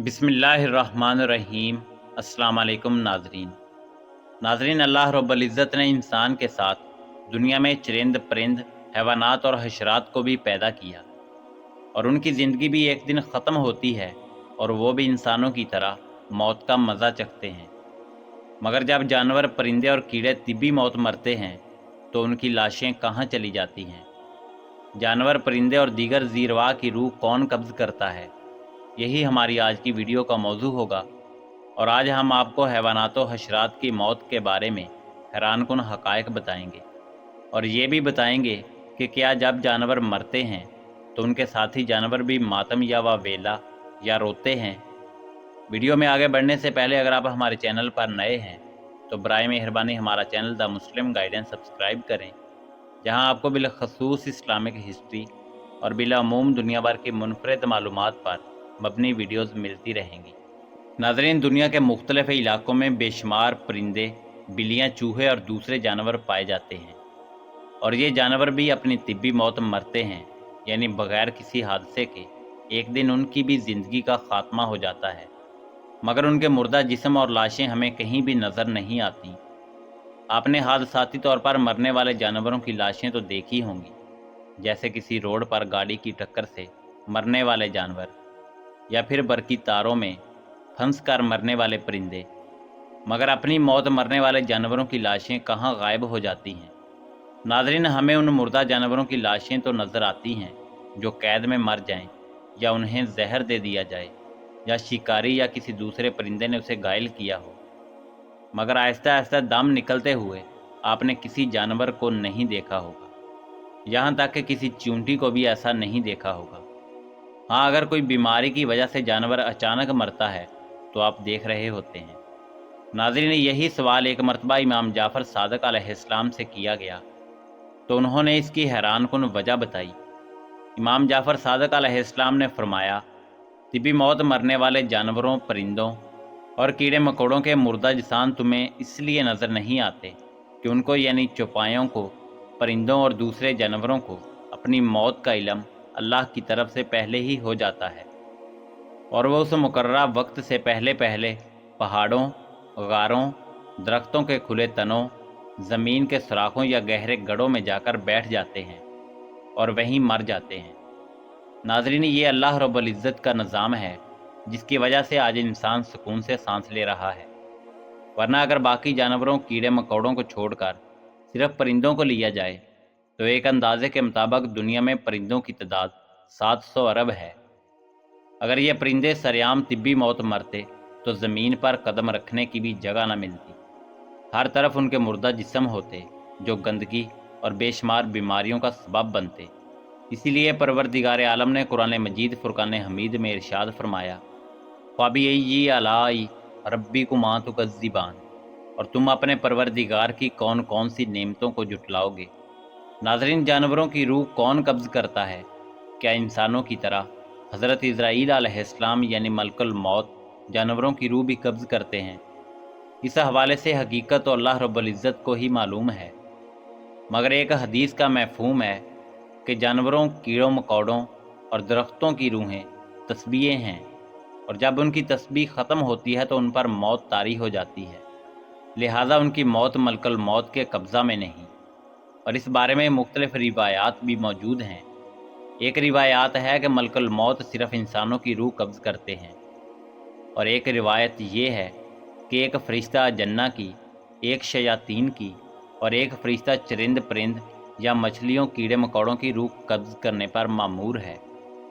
बिस्मिल्लाहिर्रहमानिर्रहीम। अस्सलाम वालेकुम नाजरीन, अल्लाह रब्बुल इज़्ज़त ने इंसान के साथ दुनिया में चरिंद परिंद, हैवानात और हशरात को भी पैदा किया और उनकी ज़िंदगी भी एक दिन ख़त्म होती है और वो भी इंसानों की तरह मौत का मज़ा चखते हैं। मगर जब जानवर, परिंदे और कीड़े तिब्बी मौत मरते हैं तो उनकी लाशें कहाँ चली जाती हैं? जानवर, परिंदे और दीगर ज़ीरवा की रूह कौन कब्ज़ करता है? यही हमारी आज की वीडियो का मौजू होगा और आज हम आपको हैवानातों हशरात की मौत के बारे में हैरानकुन हक़ाइक़ बताएंगे और ये भी बताएंगे कि क्या जब जानवर मरते हैं तो उनके साथी जानवर भी मातम या वेला या रोते हैं। वीडियो में आगे बढ़ने से पहले अगर आप हमारे चैनल पर नए हैं तो बराए मेहरबानी हमारा channel the Muslim guidance subscribe करें, जहां आपको बिलखसूस इस्लामिक हिस्ट्री और बिलामूम दुनिया भर की मुनफरद मालूमात पर मबनी वीडियोज़ मिलती रहेंगी। नाज़रीन, दुनिया के मुख्तलिफ इलाकों में बेशुमार परिंदे, बिल्लियाँ, चूहे और दूसरे जानवर पाए जाते हैं और ये जानवर भी अपनी तिब्बी मौत मरते हैं, यानी बग़ैर किसी हादसे के एक दिन उनकी भी ज़िंदगी का ख़ात्मा हो जाता है। मगर उनके मुर्दा जिस्म और लाशें हमें कहीं भी नज़र नहीं आती। आपने हादसाती तौर पर मरने वाले जानवरों की लाशें तो देखी होंगी, जैसे किसी रोड पर गाड़ी की टक्कर से मरने वाले जानवर या फिर बरकी तारों में फंस कर मरने वाले परिंदे। मगर अपनी मौत मरने वाले जानवरों की लाशें कहाँ गायब हो जाती हैं? नाज़रीन, हमें उन मुर्दा जानवरों की लाशें तो नज़र आती हैं जो कैद में मर जाएं, या उन्हें जहर दे दिया जाए, या शिकारी या किसी दूसरे परिंदे ने उसे घायल किया हो। मगर आहिस्ता आहिस्ता दम निकलते हुए आपने किसी जानवर को नहीं देखा होगा, यहाँ तक कि किसी चींटी को भी ऐसा नहीं देखा होगा। हाँ, अगर कोई बीमारी की वजह से जानवर अचानक मरता है तो आप देख रहे होते हैं। नाज़रीन, यही सवाल एक मरतबा इमाम जाफ़र सादिक़ अलैहिस्सलाम से किया गया तो उन्होंने इसकी हैरानकुन वजह बताई। इमाम जाफ़र सादिक़ अलैहिस्सलाम ने फरमाया, तिब्बी मौत मरने वाले जानवरों, परिंदों और कीड़े मकोड़ों के मुर्दा जिसान तुम्हें इसलिए नज़र नहीं आते कि उनको यानी चौपायों को, परिंदों और दूसरे जानवरों को अपनी मौत का इल्म अल्लाह की तरफ से पहले ही हो जाता है और वह उस मुकर्ररा वक्त से पहले पहले पहाड़ों, गारों, दरख्तों के खुले तनों, ज़मीन के सुराखों या गहरे गड्ढों में जाकर बैठ जाते हैं और वहीं मर जाते हैं। नाज़रीन, ये अल्लाह रब्बुल इज़्ज़त का निज़ाम है जिसकी वजह से आज इंसान सुकून से सांस ले रहा है। वरना अगर बाकी जानवरों, कीड़े मकोड़ों को छोड़कर सिर्फ परिंदों को लिया जाए तो एक अंदाजे के मुताबिक दुनिया में परिंदों की तादाद 700 अरब है। अगर ये परिंदे सरेआम तिब्बी मौत मरते तो ज़मीन पर कदम रखने की भी जगह न मिलती। हर तरफ उनके मुर्दा जिस्म होते जो गंदगी और बेशुमार बीमारियों का सबब बनते। इसीलिए परवरदिगार आलम ने कुरान मजीद फुरकान हमीद में इरशाद फरमाया, फ़ाबिअय्यि आलाई रब्बिकुमा तुकज़्ज़िबान, और तुम अपने परवरदिगार की कौन कौन सी नेमतों को जुटलाओगे। नाज़रीन, जानवरों की रूह कौन कब्ज़ करता है? क्या इंसानों की तरह हज़रत इज़राईल अलैहिस्सलाम यानी मलकुल मौत जानवरों की रूह भी कब्ज़ करते हैं? इस हवाले से हकीकत तो अल्लाह रब्बुल इज़्ज़त को ही मालूम है। मगर एक हदीस का मफ़हूम है कि जानवरों, कीड़ों मकोड़ों और दरख्तों की रूहें तस्बीहें हैं और जब उनकी तस्बीह ख़त्म होती है तो उन पर मौत तारी हो जाती है। लिहाजा उनकी मौत मलकुल मौत के कब्ज़ा में नहीं। और इस बारे में मुख्तलिफ रिवायात भी मौजूद हैं। एक रिवायात है कि मलकुल मौत सिर्फ़ इंसानों की रूह कब्ज़ करते हैं और एक रिवायत ये है कि एक फ़रिश्ता जन्ना की, एक शयातीन की और एक फ़रिश्ता चरिंद परिंद या मछलियों, कीड़े मकोड़ों की रूह कब्ज़ करने पर मामूर है।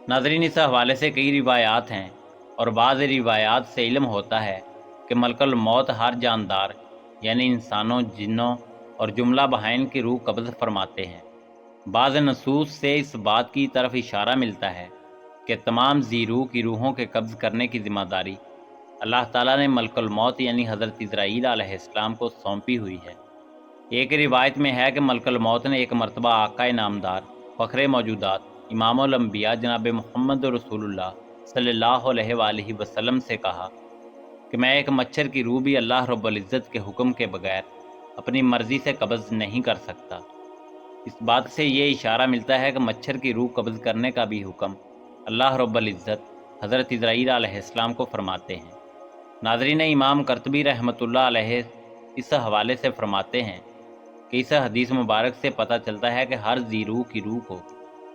नाज़रीन, इस हवाले से कई रिवायात हैं और बाज़ रिवायात से इल्म होता है कि मलकुल मौत हर जानदार यानी इंसानों, जिन्नों और जुमला बहाइन की रूह कब्ज़ फरमाते हैं। बाज़ नसूस से इस बात की तरफ इशारा मिलता है कि तमाम ज़ी रूह की रूहों के कब्ज़ करने की ज़िम्मेदारी अल्लाह ताला ने मलकुल मौत यानी हज़रत इज़राईल अलैहिस्सलाम को सौंपी हुई है। एक रिवायत में है कि मलकुल मौत ने एक मरतबा आकाए नामदार, फ़ख्रे मौजूदात, इमामुल अंबिया जनाब मुहम्मद रसूलुल्लाह सल्लल्लाहु अलैहि वसल्लम से कहा कि मैं एक मच्छर की रूह भी अल्लाह रब्बुल इज़्ज़त के हुक्म के बगैर अपनी मर्ज़ी से कब्ज़ नहीं कर सकता। इस बात से ये इशारा मिलता है कि मच्छर की रूह कब्ज़ करने का भी हुक्म अल्लाह रब्बुल इज़्ज़त حضرت اسرائیل علیہ السلام کو فرماتے ہیں۔ ناظرین، امام قرطبی رحمۃ اللہ علیہ اس حوالے سے فرماتے ہیں کہ اس حدیث مبارک سے پتہ چلتا ہے کہ ہر ذی روح کی روح کو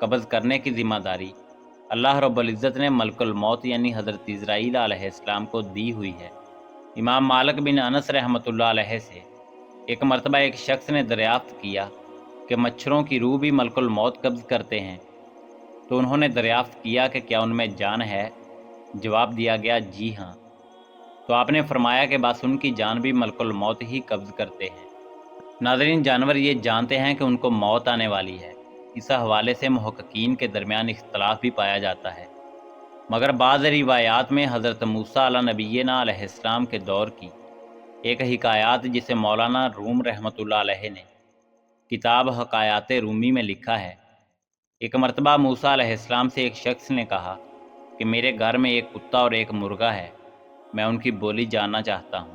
قبض کرنے کی ذمہ داری اللہ رب العزت نے ملک الموت یعنی حضرت اسرائیل علیہ السلام کو دی ہوئی ہے۔ امام مالک بن انس رحمۃ اللہ علیہ سے ایک مرتبہ ایک شخص نے دریافت کیا کہ مچھروں کی روح بھی ملک الموت قبض کرتے ہیں؟ تو انہوں نے دریافت کیا کہ کیا ان میں جان ہے؟ جواب دیا گیا جی ہاں۔ تو آپ نے فرمایا کہ بس ان کی جان بھی ملک الموت ہی قبض کرتے ہیں۔ ناظرین، جانور یہ جانتے ہیں کہ ان کو موت آنے والی ہے۔ اس حوالے سے محققین کے درمیان اختلاف بھی پایا جاتا ہے، مگر بعض روایات میں حضرت موسیٰ علیہ نبینا علیہ السلام کے دور کی ایک حکایات جسے مولانا روم رحمۃ اللہ علیہ نے کتاب حکایات رومی میں لکھا ہے۔ ایک مرتبہ موسیٰ علیہ السلام سے ایک شخص نے کہا کہ میرے گھر میں ایک کتا اور ایک مرغا ہے، میں ان کی بولی جاننا چاہتا ہوں۔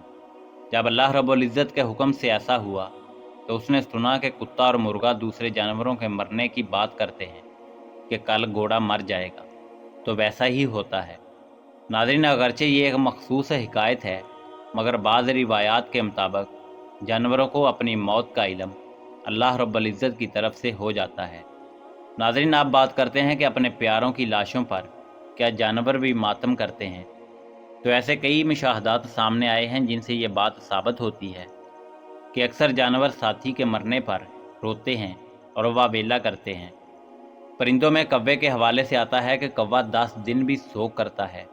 جب اللہ رب العزت کے حکم سے ایسا ہوا تو اس نے سنا کہ کتا اور مرغا دوسرے جانوروں کے مرنے کی بات کرتے ہیں کہ کل گھوڑا مر جائے گا، تو ویسا ہی ہوتا ہے۔ ناظرین، اگرچہ یہ ایک مخصوص حکایت ہے، مگر بعض روایات کے مطابق جانوروں کو اپنی موت کا علم اللہ رب العزت کی طرف سے ہو جاتا ہے۔ ناظرین، آپ بات کرتے ہیں کہ اپنے پیاروں کی لاشوں پر کیا جانور بھی ماتم کرتے ہیں؟ تو ایسے کئی مشاہدات سامنے آئے ہیں جن سے یہ بات ثابت ہوتی ہے کہ اکثر جانور ساتھی کے مرنے پر روتے ہیں اور واویلا کرتے ہیں۔ پرندوں میں کوے کے حوالے سے آتا ہے کہ کوا 10 دن بھی سوگ کرتا ہے،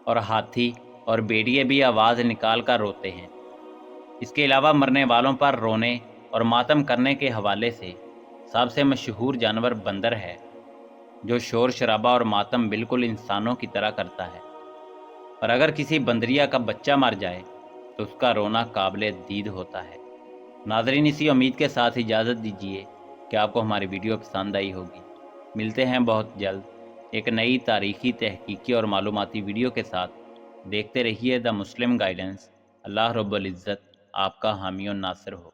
اور ہاتھی اور بھیڑیے بھی آواز نکال کر روتے ہیں۔ اس کے علاوہ مرنے والوں پر رونے اور ماتم کرنے کے حوالے سے سب سے مشہور جانور بندر ہے، جو شور شرابہ اور ماتم بالکل انسانوں کی طرح کرتا ہے، اور اگر کسی بندریا کا بچہ مر جائے تو اس کا رونا قابل دید ہوتا ہے۔ ناظرین، اسی امید کے ساتھ اجازت دیجیے کہ آپ کو ہماری ویڈیو پسند آئی ہوگی۔ ملتے ہیں بہت جلد ایک نئی تاریخی، تحقیقی اور معلوماتی ویڈیو کے ساتھ۔ دیکھتے رہیے دا مسلم گائیڈنس۔ اللہ رب العزت آپ کا حامی و ناصر ہو۔